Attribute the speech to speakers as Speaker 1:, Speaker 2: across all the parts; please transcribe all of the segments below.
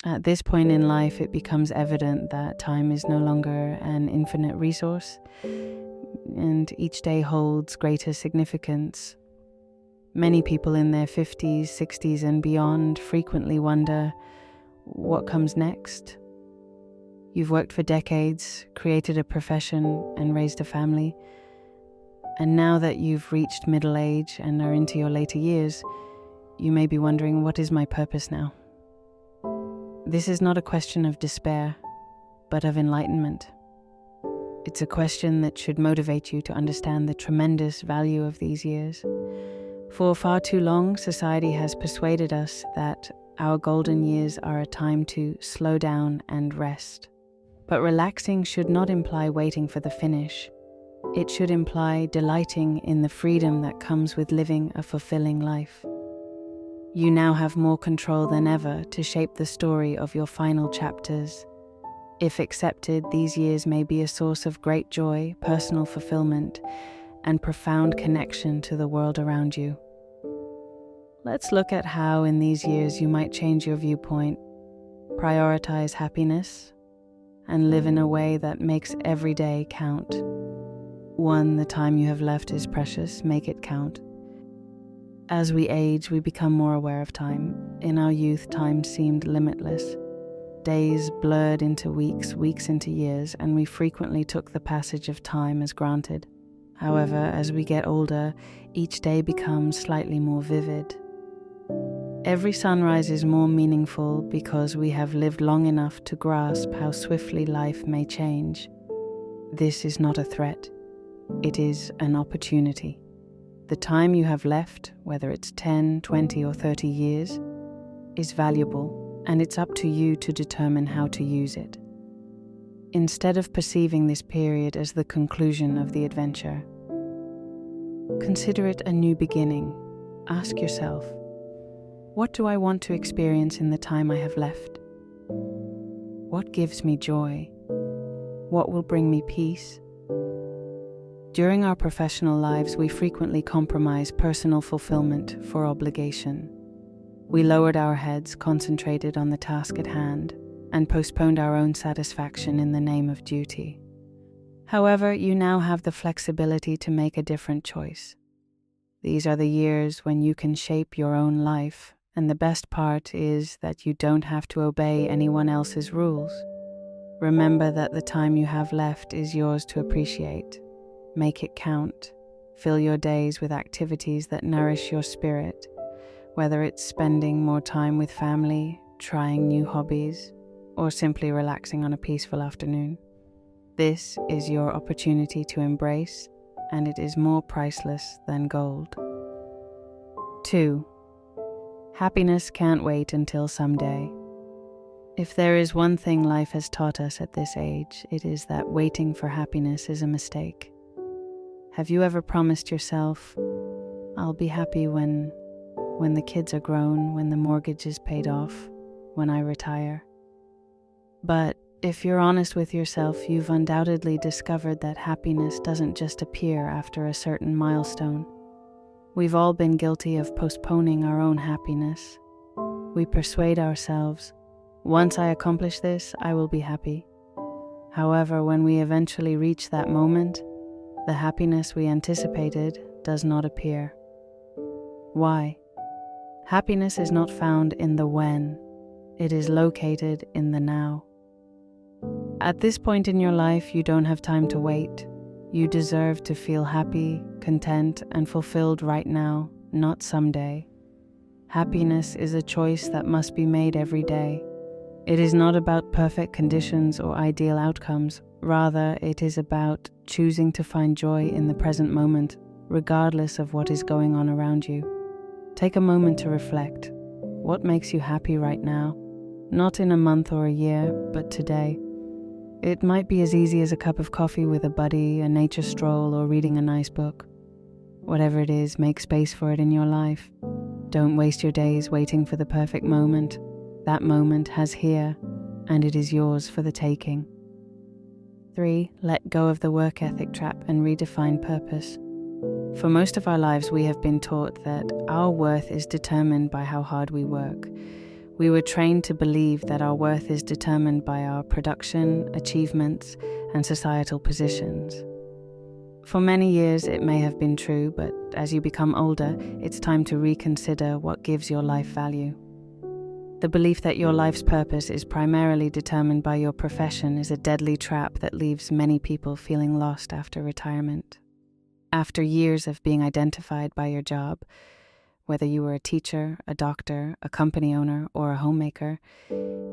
Speaker 1: At this point in life, it becomes evident that time is no longer an infinite resource, and each day holds greater significance. Many people in their 50s, 60s, and beyond frequently wonder, what comes next? You've worked for decades, created a profession, and raised a family. And now that you've reached middle age and are into your later years, you may be wondering, what is my purpose now? This is not a question of despair, but of enlightenment. It's a question that should motivate you to understand the tremendous value of these years. For far too long, society has persuaded us that our golden years are a time to slow down and rest. But relaxing should not imply waiting for the finish. It should imply delighting in the freedom that comes with living a fulfilling life. You now have more control than ever to shape the story of your final chapters. If accepted, these years may be a source of great joy, personal fulfillment, and profound connection to the world around you. Let's look at how in these years you might change your viewpoint, prioritize happiness, and live in a way that makes every day count. One, the time you have left is precious, make it count. As we age, we become more aware of time. In our youth, time seemed limitless. Days blurred into weeks, weeks into years, and we frequently took the passage of time as granted. However, as we get older, each day becomes slightly more vivid. Every sunrise is more meaningful because we have lived long enough to grasp how swiftly life may change. This is not a threat. It is an opportunity. The time you have left, whether it's 10, 20, or 30 years, is valuable, and it's up to you to determine how to use it. Instead of perceiving this period as the conclusion of the adventure, consider it a new beginning. Ask yourself, what do I want to experience in the time I have left? What gives me joy? What will bring me peace? During our professional lives, we frequently compromise personal fulfillment for obligation. We lowered our heads, concentrated on the task at hand, and postponed our own satisfaction in the name of duty. However, you now have the flexibility to make a different choice. These are the years when you can shape your own life, and the best part is that you don't have to obey anyone else's rules. Remember that the time you have left is yours to appreciate. Make it count. Fill your days with activities that nourish your spirit, whether it's spending more time with family, trying new hobbies, or simply relaxing on a peaceful afternoon. This is your opportunity to embrace, and it is more priceless than gold. 2. Happiness can't wait until someday. If there is one thing life has taught us at this age, it is that waiting for happiness is a mistake. Have you ever promised yourself, I'll be happy when the kids are grown, when the mortgage is paid off, when I retire? But if you're honest with yourself, you've undoubtedly discovered that happiness doesn't just appear after a certain milestone. We've all been guilty of postponing our own happiness. We persuade ourselves, once I accomplish this, I will be happy. However, when we eventually reach that moment, the happiness we anticipated does not appear. Why? Happiness is not found in the when. It is located in the now. At this point in your life, you don't have time to wait. You deserve to feel happy, content, and fulfilled right now, not someday. Happiness is a choice that must be made every day. It is not about perfect conditions or ideal outcomes. Rather, it is about choosing to find joy in the present moment, regardless of what is going on around you. Take a moment to reflect. What makes you happy right now? Not in a month or a year, but today. It might be as easy as a cup of coffee with a buddy, a nature stroll, or reading a nice book. Whatever it is, make space for it in your life. Don't waste your days waiting for the perfect moment. That moment has here, and it is yours for the taking. 3. Let go of the work ethic trap and redefine purpose. For most of our lives, we have been taught that our worth is determined by how hard we work. We were trained to believe that our worth is determined by our production, achievements, and societal positions. For many years, it may have been true, but as you become older, it's time to reconsider what gives your life value. The belief that your life's purpose is primarily determined by your profession is a deadly trap that leaves many people feeling lost after retirement. After years of being identified by your job, whether you were a teacher, a doctor, a company owner, or a homemaker,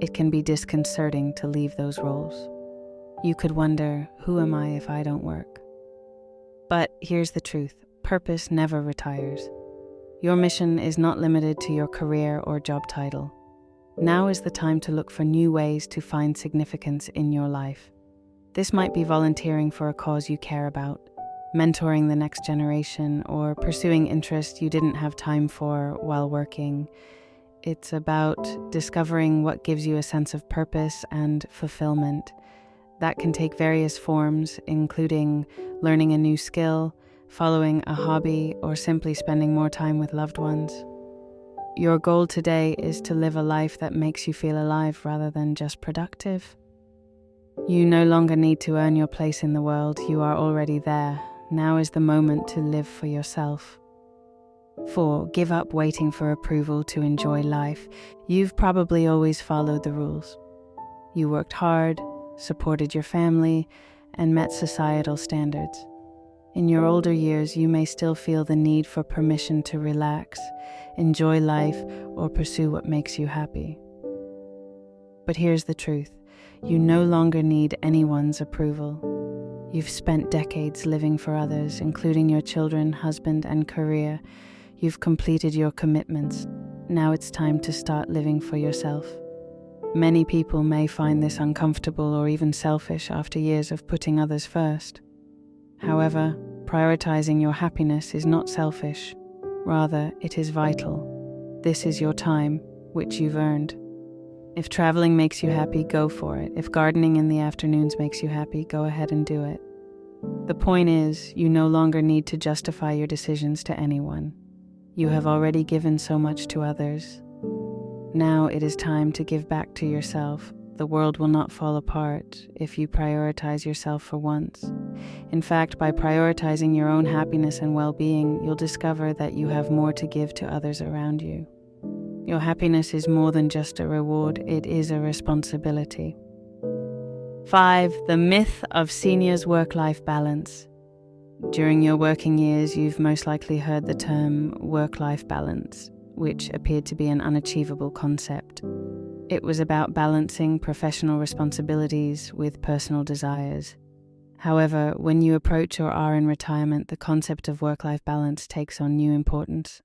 Speaker 1: it can be disconcerting to leave those roles. You could wonder, who am I if I don't work? But here's the truth, purpose never retires. Your mission is not limited to your career or job title. Now is the time to look for new ways to find significance in your life. This might be volunteering for a cause you care about, mentoring the next generation, or pursuing interests you didn't have time for while working. It's about discovering what gives you a sense of purpose and fulfillment. That can take various forms, including learning a new skill, following a hobby, or simply spending more time with loved ones. Your goal today is to live a life that makes you feel alive rather than just productive. You no longer need to earn your place in the world, you are already there. Now is the moment to live for yourself. 4. Give up waiting for approval to enjoy life. You've probably always followed the rules. You worked hard, supported your family, and met societal standards. In your older years, you may still feel the need for permission to relax, enjoy life, or pursue what makes you happy. But here's the truth. You no longer need anyone's approval. You've spent decades living for others, including your children, husband, and career. You've completed your commitments. Now it's time to start living for yourself. Many people may find this uncomfortable or even selfish after years of putting others first. However, prioritizing your happiness is not selfish. Rather, it is vital. This is your time, which you've earned. If traveling makes you happy, go for it. If gardening in the afternoons makes you happy, go ahead and do it. The point is, you no longer need to justify your decisions to anyone. You have already given so much to others. Now it is time to give back to yourself. The world will not fall apart if you prioritize yourself for once. In fact, by prioritizing your own happiness and well-being, you'll discover that you have more to give to others around you. Your happiness is more than just a reward, it is a responsibility. 5. The myth of seniors' work-life balance. During your working years, you've most likely heard the term work-life balance, which appeared to be an unachievable concept. It was about balancing professional responsibilities with personal desires. However, when you approach or are in retirement, the concept of work-life balance takes on new importance.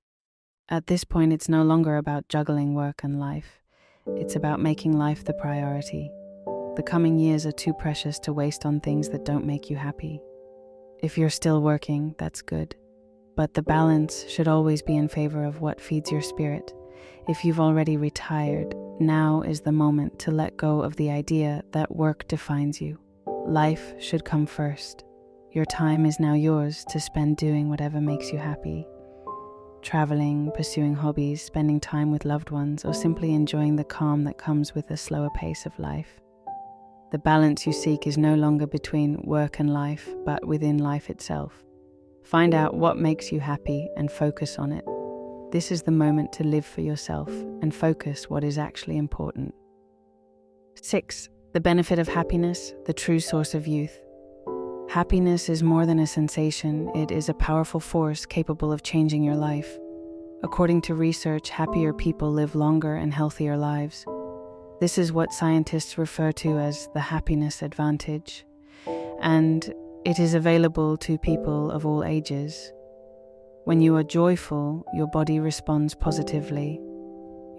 Speaker 1: At this point, it's no longer about juggling work and life. It's about making life the priority. The coming years are too precious to waste on things that don't make you happy. If you're still working, that's good. But the balance should always be in favor of what feeds your spirit. If you've already retired, now is the moment to let go of the idea that work defines you. Life should come first. Your time is now yours to spend doing whatever makes you happy. Traveling, pursuing hobbies, spending time with loved ones, or simply enjoying the calm that comes with a slower pace of life. The balance you seek is no longer between work and life, but within life itself. Find out what makes you happy and focus on it. This is the moment to live for yourself and focus what is actually important. 6. The benefit of happiness, the true source of youth. Happiness is more than a sensation, it is a powerful force capable of changing your life. According to research, happier people live longer and healthier lives. This is what scientists refer to as the happiness advantage, and it is available to people of all ages. When you are joyful, your body responds positively.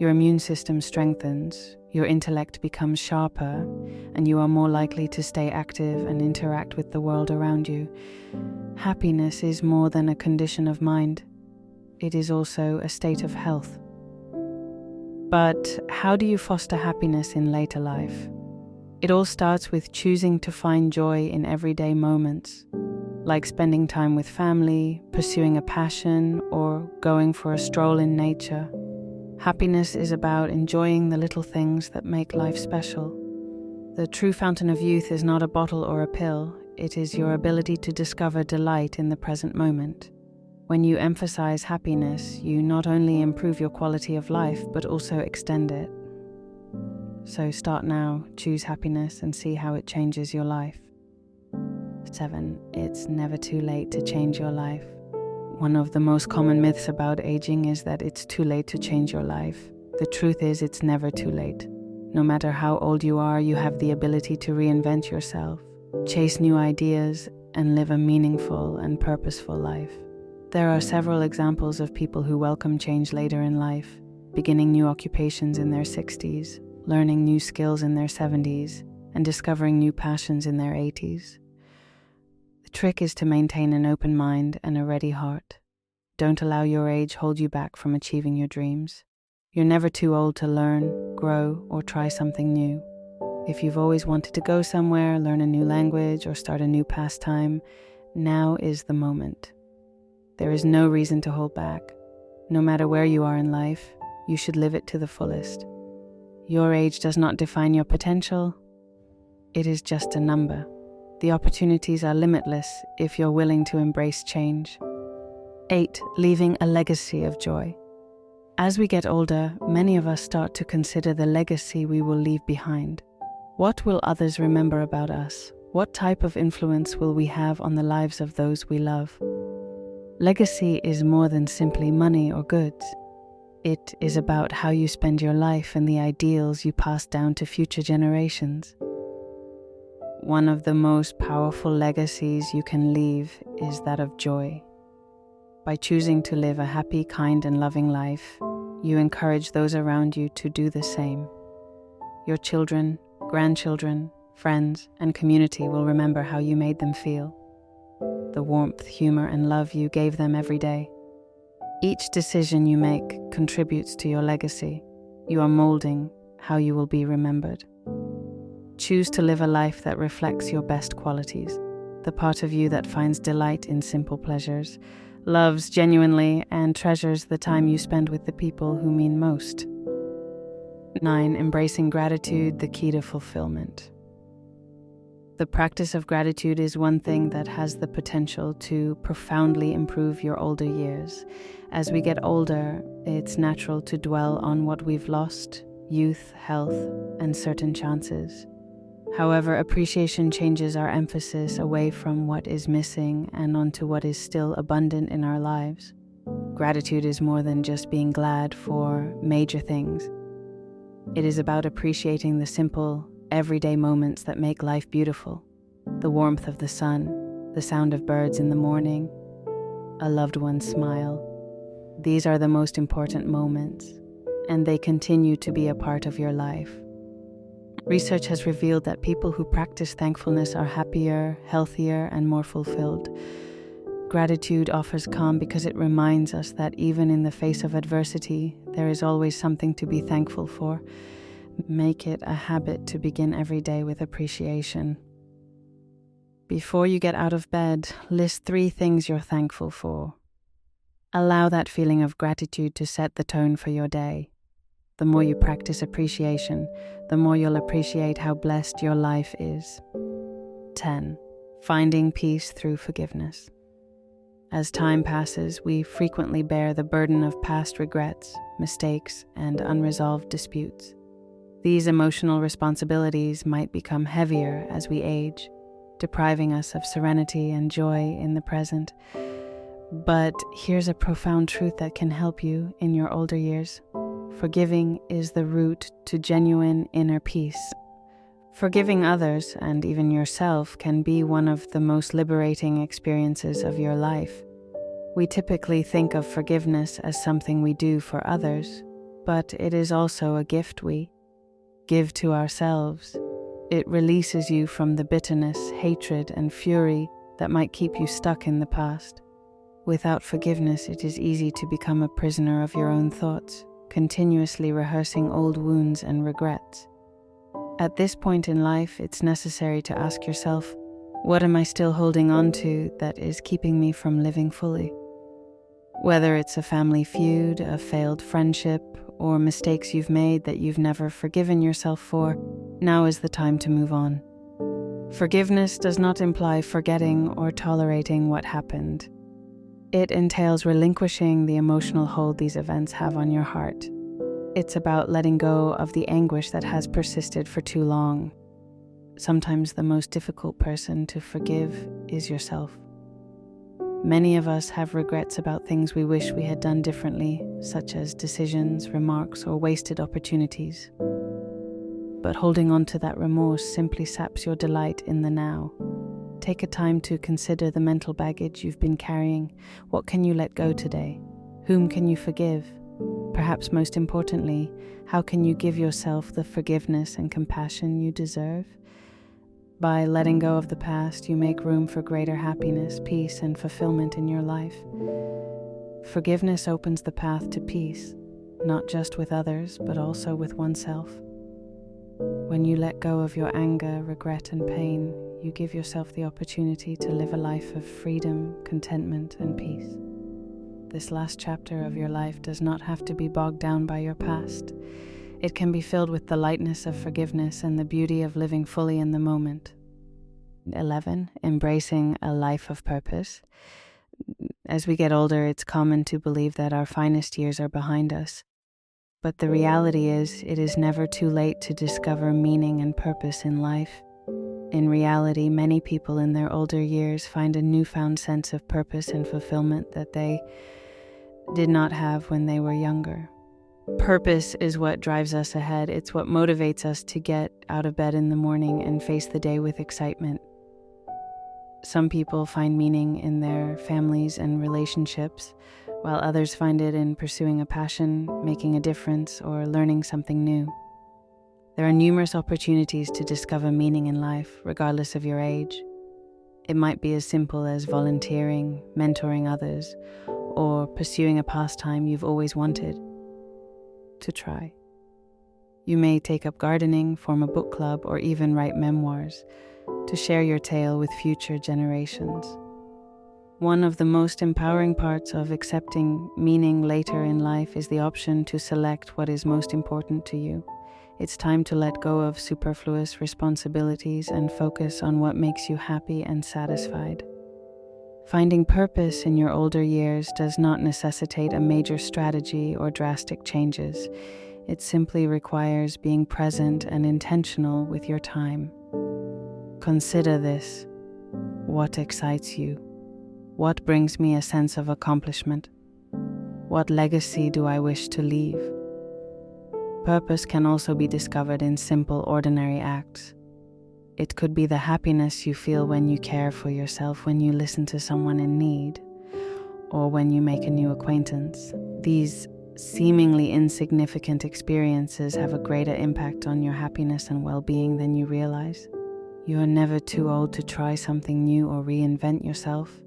Speaker 1: Your immune system strengthens, your intellect becomes sharper, and you are more likely to stay active and interact with the world around you. Happiness is more than a condition of mind. It is also a state of health. But how do you foster happiness in later life? It all starts with choosing to find joy in everyday moments, like spending time with family, pursuing a passion, or going for a stroll in nature. Happiness is about enjoying the little things that make life special. The true fountain of youth is not a bottle or a pill. It is your ability to discover delight in the present moment. When you emphasize happiness, you not only improve your quality of life, but also extend it. So start now, choose happiness, and see how it changes your life. 7. It's never too late to change your life. One of the most common myths about aging is that it's too late to change your life. The truth is, it's never too late. No matter how old you are, you have the ability to reinvent yourself, chase new ideas, and live a meaningful and purposeful life. There are several examples of people who welcome change later in life, beginning new occupations in their 60s, learning new skills in their 70s, and discovering new passions in their 80s. The trick is to maintain an open mind and a ready heart. Don't allow your age hold you back from achieving your dreams. You're never too old to learn, grow, or try something new. If you've always wanted to go somewhere, learn a new language, or start a new pastime, now is the moment. There is no reason to hold back. No matter where you are in life, you should live it to the fullest. Your age does not define your potential. It is just a number. The opportunities are limitless if you're willing to embrace change. 8. Leaving a legacy of joy. As we get older, many of us start to consider the legacy we will leave behind. What will others remember about us? What type of influence will we have on the lives of those we love? Legacy is more than simply money or goods. It is about how you spend your life and the ideals you pass down to future generations. One of the most powerful legacies you can leave is that of joy. By choosing to live a happy, kind, and loving life, you encourage those around you to do the same. Your children, grandchildren, friends, and community will remember how you made them feel, the warmth, humor, and love you gave them every day. Each decision you make contributes to your legacy. You are molding how you will be remembered. Choose to live a life that reflects your best qualities, the part of you that finds delight in simple pleasures, loves genuinely, and treasures the time you spend with the people who mean most. 9. Embracing gratitude, the key to fulfillment. The practice of gratitude is one thing that has the potential to profoundly improve your older years. As we get older, it's natural to dwell on what we've lost: youth, health, and certain chances. However, appreciation changes our emphasis away from what is missing and onto what is still abundant in our lives. Gratitude is more than just being glad for major things. It is about appreciating the simple, everyday moments that make life beautiful. The warmth of the sun, the sound of birds in the morning, a loved one's smile. These are the most important moments, and they continue to be a part of your life. Research has revealed that people who practice thankfulness are happier, healthier, and more fulfilled. Gratitude offers calm because it reminds us that even in the face of adversity, there is always something to be thankful for. Make it a habit to begin every day with appreciation. Before you get out of bed, list 3 things you're thankful for. Allow that feeling of gratitude to set the tone for your day. The more you practice appreciation, the more you'll appreciate how blessed your life is. 10. Finding peace through forgiveness. As time passes, we frequently bear the burden of past regrets, mistakes, and unresolved disputes. These emotional responsibilities might become heavier as we age, depriving us of serenity and joy in the present. But here's a profound truth that can help you in your older years. Forgiving is the route to genuine inner peace. Forgiving others, and even yourself, can be one of the most liberating experiences of your life. We typically think of forgiveness as something we do for others, but it is also a gift we give to ourselves. It releases you from the bitterness, hatred, and fury that might keep you stuck in the past. Without forgiveness, it is easy to become a prisoner of your own thoughts, continuously rehearsing old wounds and regrets. At this point in life, it's necessary to ask yourself, what am I still holding on to that is keeping me from living fully? Whether it's a family feud, a failed friendship, or mistakes you've made that you've never forgiven yourself for, now is the time to move on. Forgiveness does not imply forgetting or tolerating what happened. It entails relinquishing the emotional hold these events have on your heart. It's about letting go of the anguish that has persisted for too long. Sometimes the most difficult person to forgive is yourself. Many of us have regrets about things we wish we had done differently, such as decisions, remarks, or wasted opportunities. But holding on to that remorse simply saps your delight in the now. Take a time to consider the mental baggage you've been carrying. What can you let go today? Whom can you forgive? Perhaps most importantly, how can you give yourself the forgiveness and compassion you deserve? By letting go of the past, you make room for greater happiness, peace, and fulfillment in your life. Forgiveness opens the path to peace, not just with others, but also with oneself. When you let go of your anger, regret, and pain, you give yourself the opportunity to live a life of freedom, contentment, and peace. This last chapter of your life does not have to be bogged down by your past. It can be filled with the lightness of forgiveness and the beauty of living fully in the moment. 11. Embracing a life of purpose. As we get older, it's common to believe that our finest years are behind us. But the reality is, it is never too late to discover meaning and purpose in life. In reality, many people in their older years find a newfound sense of purpose and fulfillment that they did not have when they were younger. Purpose is what drives us ahead. It's what motivates us to get out of bed in the morning and face the day with excitement. Some people find meaning in their families and relationships, while others find it in pursuing a passion, making a difference, or learning something new. There are numerous opportunities to discover meaning in life, regardless of your age. It might be as simple as volunteering, mentoring others, or pursuing a pastime you've always wanted to try. You may take up gardening, form a book club, or even write memoirs to share your tale with future generations. One of the most empowering parts of accepting meaning later in life is the option to select what is most important to you. It's time to let go of superfluous responsibilities and focus on what makes you happy and satisfied. Finding purpose in your older years does not necessitate a major strategy or drastic changes. It simply requires being present and intentional with your time. Consider this. What excites you? What brings me a sense of accomplishment? What legacy do I wish to leave? Purpose can also be discovered in simple, ordinary acts. It could be the happiness you feel when you care for yourself, when you listen to someone in need, or when you make a new acquaintance. These seemingly insignificant experiences have a greater impact on your happiness and well-being than you realize. You are never too old to try something new or reinvent yourself.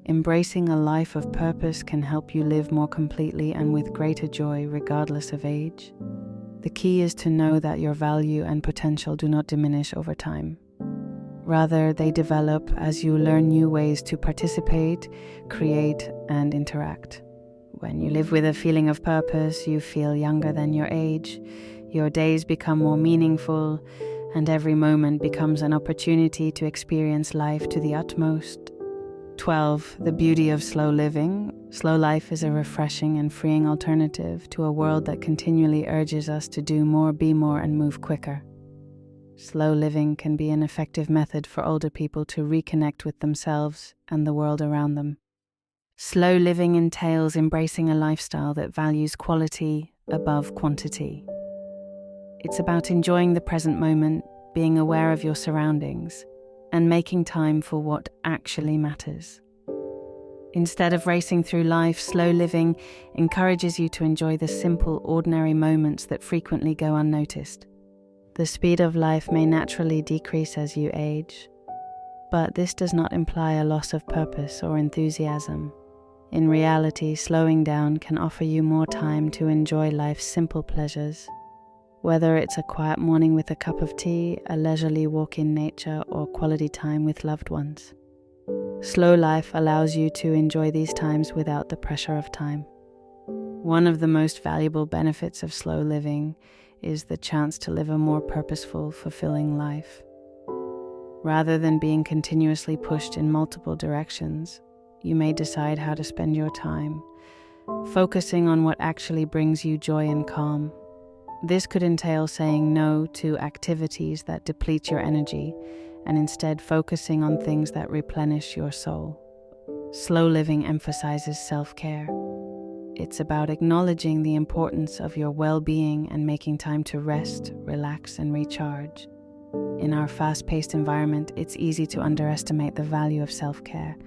Speaker 1: Embracing a life of purpose can help you live more completely and with greater joy, regardless of age. The key is to know that your value and potential do not diminish over time. Rather, they develop as you learn new ways to participate, create, and interact. When you live with a feeling of purpose, you feel younger than your age. Your days become more meaningful, and every moment becomes an opportunity to experience life to the utmost. 12. The beauty of slow living. Slow life is a refreshing and freeing alternative to a world that continually urges us to do more, be more, and move quicker. Slow living can be an effective method for older people to reconnect with themselves and the world around them. Slow living entails embracing a lifestyle that values quality above quantity. It's about enjoying the present moment, being aware of your surroundings, and making time for what actually matters. Instead of racing through life, slow living encourages you to enjoy the simple, ordinary moments that frequently go unnoticed. The speed of life may naturally decrease as you age, but this does not imply a loss of purpose or enthusiasm. In reality, slowing down can offer you more time to enjoy life's simple pleasures. Whether it's a quiet morning with a cup of tea, a leisurely walk in nature, or quality time with loved ones. Slow life allows you to enjoy these times without the pressure of time. One of the most valuable benefits of slow living is the chance to live a more purposeful, fulfilling life. Rather than being continuously pushed in multiple directions, you may decide how to spend your time, focusing on what actually brings you joy and calm. This could entail saying no to activities that deplete your energy and instead focusing on things that replenish your soul. Slow living emphasizes self-care. It's about acknowledging the importance of your well-being and making time to rest, relax, and recharge. In our fast-paced environment, it's easy to underestimate the value of self-care.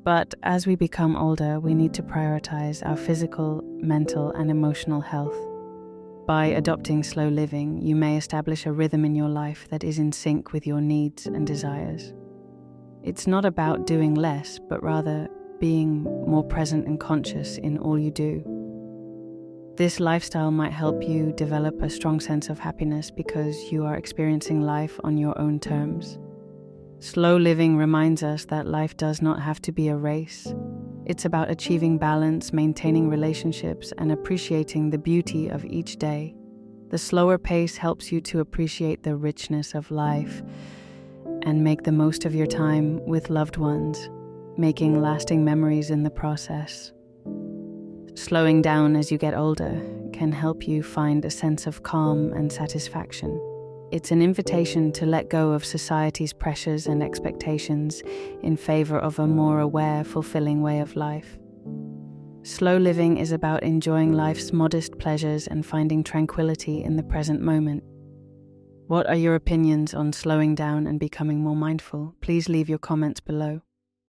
Speaker 1: But as we become older, we need to prioritize our physical, mental, and emotional health. By adopting slow living, you may establish a rhythm in your life that is in sync with your needs and desires. It's not about doing less, but rather being more present and conscious in all you do. This lifestyle might help you develop a strong sense of happiness because you are experiencing life on your own terms. Slow living reminds us that life does not have to be a race. It's about achieving balance, maintaining relationships, and appreciating the beauty of each day. The slower pace helps you to appreciate the richness of life and make the most of your time with loved ones, making lasting memories in the process. Slowing down as you get older can help you find a sense of calm and satisfaction. It's an invitation to let go of society's pressures and expectations in favor of a more aware, fulfilling way of life. Slow living is about enjoying life's modest pleasures and finding tranquility in the present moment. What are your opinions on slowing down and becoming more mindful? Please leave your comments below.